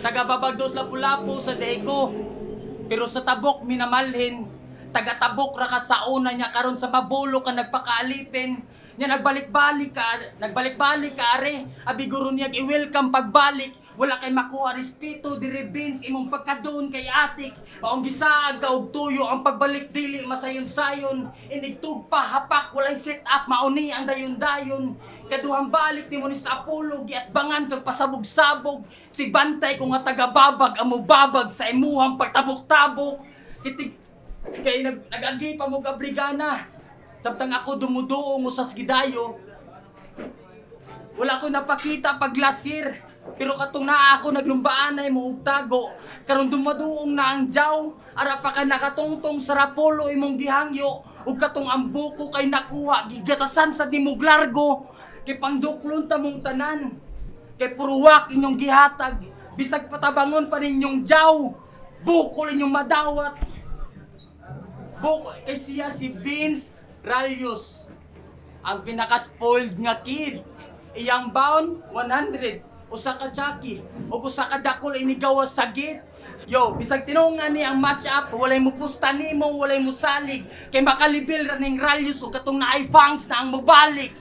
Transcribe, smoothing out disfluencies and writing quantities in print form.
Taga-babagdos lapu-lapu sa deko. Pero sa tabok minamalhin. Taga-tabok ra ka sa una niya karon sa mabulo ka nagpakaalipin. Nya nagbalik-balik ka are. Abi guro niya i-welcome pagbalik. Wala kay makuha respeto dire Vince imong pagkadoon kay atik. Maong gisaag ka og tuyo ang pagbalik dili masayon-sayon. Inigtug pa hapak walay set up mauni ang dayon-dayon. Kaduhang balik nimo ni sa Apollo giatbangan kag pasabog-sabog. Si bantay ko nga taga-babag amo babag sa imuhang pagtabok-tabok. Kitig kay nag-agi pa mo ka brigana. Samtang ako dumuduong usas gidayo. Wala ko napakita pag last year. Pero katong naa ako naglumbaanay mo og tago. Karon dumaduong na ang jaw. Ara pa ka nakatungtong sa Rapolo imong gihangyo. Ug katong ang buko kay nakuha gigatasan sa dimog largo. Kay pangduklon ta mong tanan. Kay puruwak inyong gihatag. Bisag patabangon pa ninyong jaw. Bukol inyong madawat. Buko kay siya si Vince Ralios. Ang pinaka-spoiled nga kid. Iyang bound 100. Usa ka Chucky, o usa ka dakol inigawas sa gate. Yo, bisag tinungan ni ang match up, walay mo pusta nimo, walay mo salig. Kay makalibil ra ning Ralios o katong naay fangs na ang mobalik.